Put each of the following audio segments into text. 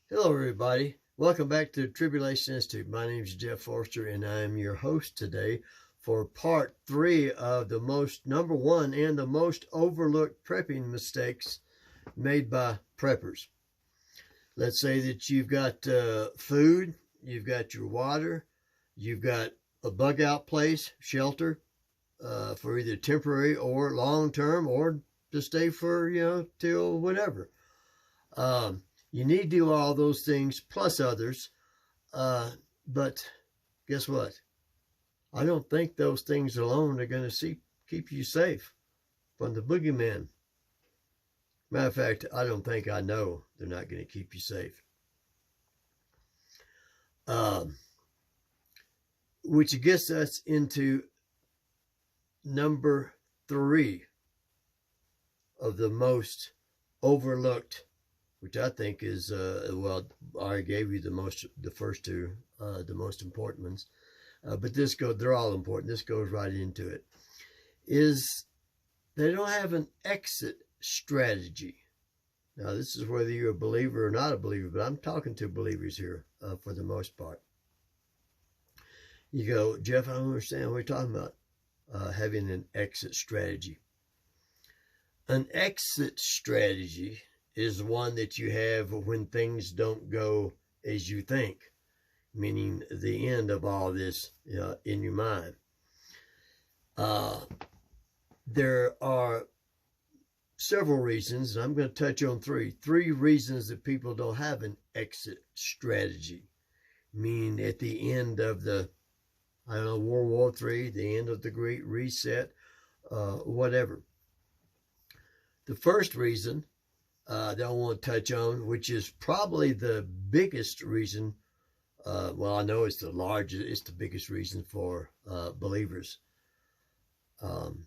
Hello, everybody. Welcome back to Tribulation Institute. My name is Jeff Forster, and I am your host today for part 3 of the number one and the most overlooked prepping mistakes made by preppers. Let's say that you've got food, you've got your water, you've got a bug out place, shelter, for either temporary or long term, or to stay for, till whenever. You need to do all those things plus others, but guess what? I don't think those things alone are going to keep you safe from the boogeyman. Matter of fact, I know they're not going to keep you safe. Which gets us into number 3 of the most overlooked, which I think is, well, I gave you the first two, the most important ones. But they're all important. This goes right into it. Is they don't have an exit strategy. Now, this is whether you're a believer or not a believer, but I'm talking to believers here for the most part. You go, Jeff, I don't understand what you're talking about. Having an exit strategy. An exit strategy is one that you have when things don't go as you think, meaning the end of all this in your mind. There are several reasons, and I'm going to touch on three reasons that people don't have an exit strategy, meaning at the end of World War III, the end of the Great Reset, whatever. The first reason that I want to touch on, which is probably the biggest reason, I know it's the biggest reason for believers, and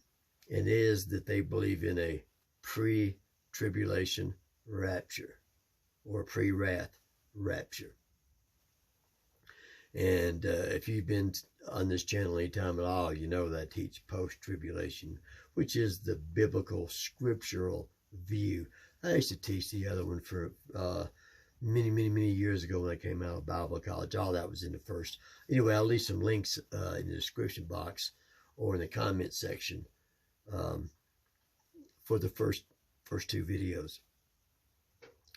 it is that they believe in a pre-tribulation rapture or pre-wrath rapture. And if you've been on this channel any time at all, you know that I teach post-tribulation, which is the biblical scriptural view. I used to teach the other one for many years ago when I came out of Bible college. All that was in the first. Anyway, I'll leave some links in the description box or in the comment section for the first two videos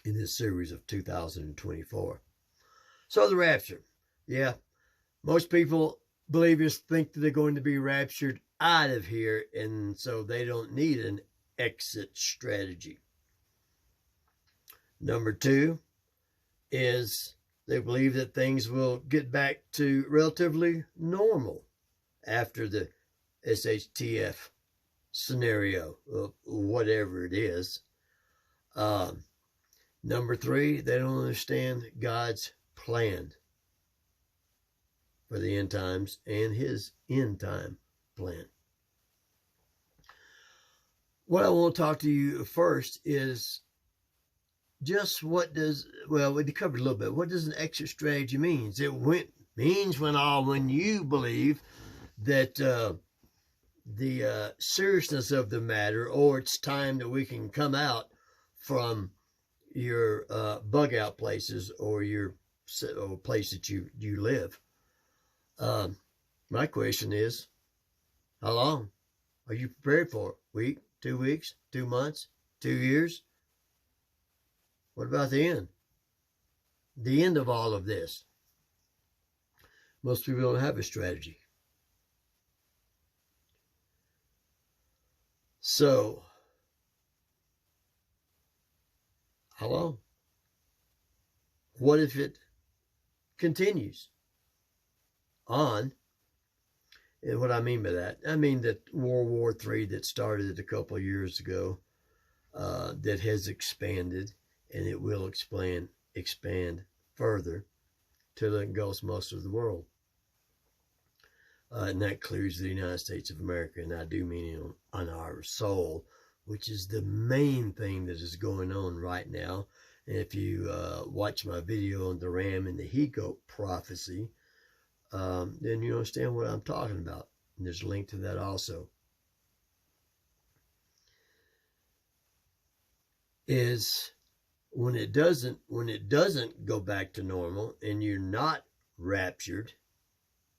in this series of 2024. So the rapture. Yeah, most believers think that they're going to be raptured out of here, and so they don't need an exit strategy. Number 2 is they believe that things will get back to relatively normal after the SHTF scenario, whatever it is. Number 3, they don't understand God's plan for the end times and his end time plan. What I want to talk to you first is just we covered a little bit. What does an exit strategy mean? It means when you believe that the seriousness of the matter, or it's time that we can come out from your bug out places or place that you live. My question is, how long are you prepared for? Week, 2 weeks, 2 months, 2 years? What about the end? The end of all of this. Most people don't have a strategy. So, how long? What if it continues on? And what I mean by that, I mean that World War III that started a couple of years ago, that has expanded, and it will expand further till it engulfs most of the world. And that includes the United States of America, and I do mean on our soul, which is the main thing that is going on right now. And if you watch my video on the ram and the he-goat prophecy, then you understand what I'm talking about. And there's a link to that also. Is when it doesn't go back to normal and you're not raptured,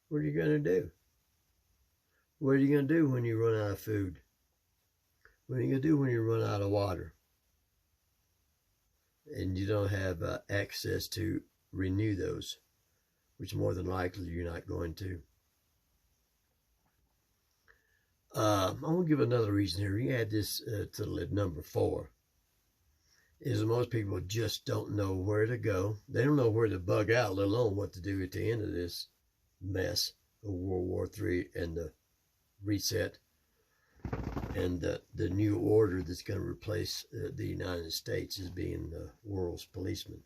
what are you going to do? What are you going to do when you run out of food? What are you going to do when you run out of water? And you don't have access to renew those, which more than likely you're not going to. I'm going to give another reason here. You add this to number 4. Is most people just don't know where to go. They don't know where to bug out, let alone what to do at the end of this mess of World War III and the reset and the new order that's going to replace the United States as being the world's policeman.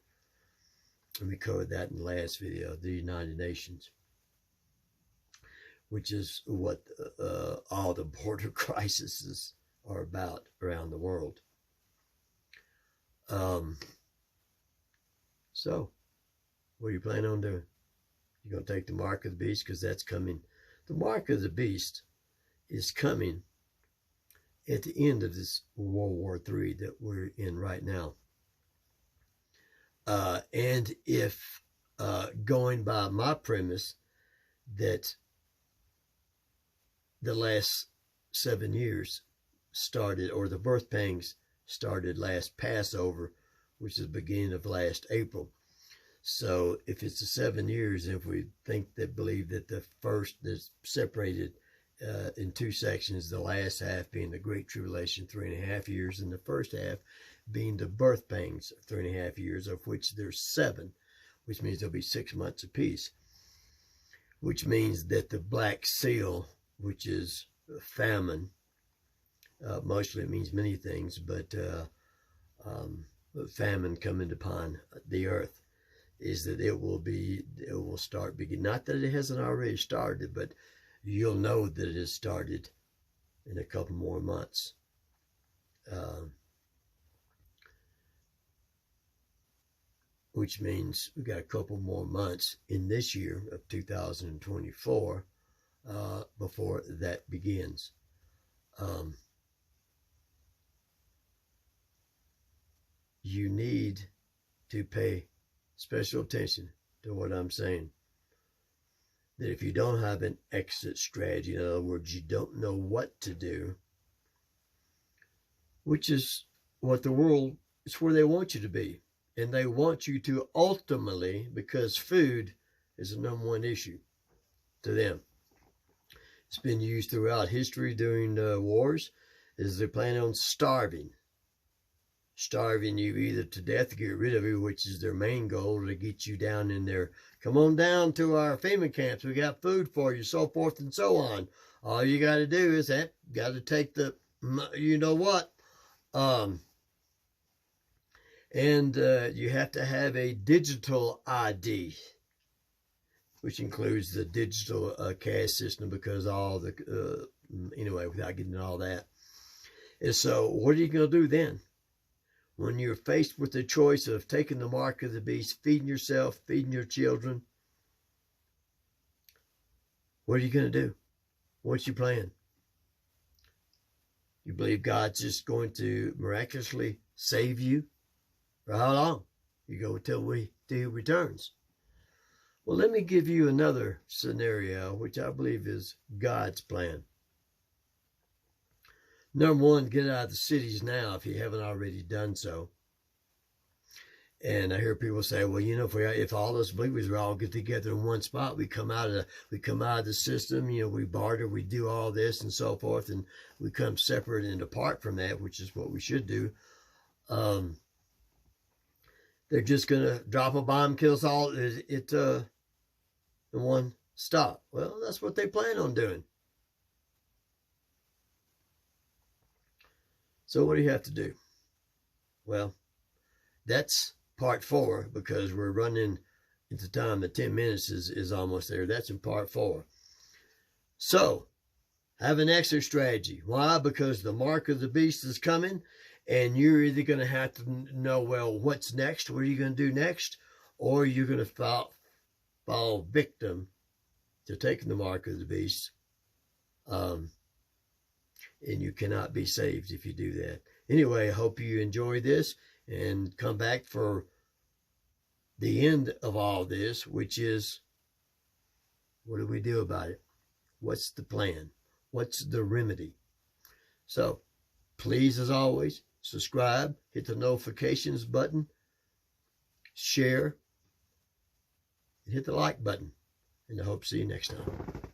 And we covered that in the last video, the United Nations, which is what all the border crises are about around the world. So, what are you planning on doing? You're going to take the mark of the beast, because that's coming. The mark of the beast is coming at the end of this World War III that we're in right now. And if going by my premise that the last 7 years started, or the birth pangs started last Passover, which is the beginning of last April. So if it's the 7 years, if we believe that the first is separated in 2 sections, the last half being the Great Tribulation, 3.5 years, and the first half being the birth pangs, 3.5 years, of which there's 7, which means there'll be 6 months apiece, which means that the Black Seal, which is famine, mostly it means many things, but famine coming upon the earth, is that it will start beginning. Not that it hasn't already started, but you'll know that it has started in a couple more months. Which means we've got a couple more months in this year of 2024 before that begins. You need to pay special attention to what I'm saying. That if you don't have an exit strategy, in other words, you don't know what to do, which is what the world, it's where they want you to be. And they want you to ultimately, because food is the #1 issue to them. It's been used throughout history during the wars, is they're planning on starving you either to death to get rid of you, which is their main goal, to get you down in there. Come on down to our FEMA camps. We got food for you, so forth and so on. All you got to do is got to take the, you know what, and you have to have a digital ID, which includes the digital cash system, because all the, anyway, without getting into all that. And so what are you going to do then? When you're faced with the choice of taking the mark of the beast, feeding yourself, feeding your children, what are you going to do? What's your plan? You believe God's just going to miraculously save you? For how long? You go till he returns. Well, let me give you another scenario, which I believe is God's plan. #1, get out of the cities now if you haven't already done so. And I hear people say, well, you know, if all those believers all get together in one spot, we come out of the system, you know, we barter, we do all this and so forth, and we come separate and apart from that, which is what we should do. They're just going to drop a bomb, kill us all in one stop. Well, that's what they plan on doing. So what do you have to do? Well, that's part 4, because we're running into time. The 10 minutes is almost there. That's in part 4. So, have an exit strategy. Why? Because the mark of the beast is coming, and you're either going to have to know, well, what's next? What are you going to do next? Or you're going to fall victim to taking the mark of the beast. And you cannot be saved if you do that. Anyway, I hope you enjoy this. and come back for the end of all this, which is, what do we do about it? What's the plan? What's the remedy? So please, as always, subscribe, hit the notifications button, share, and hit the like button. And I hope to see you next time.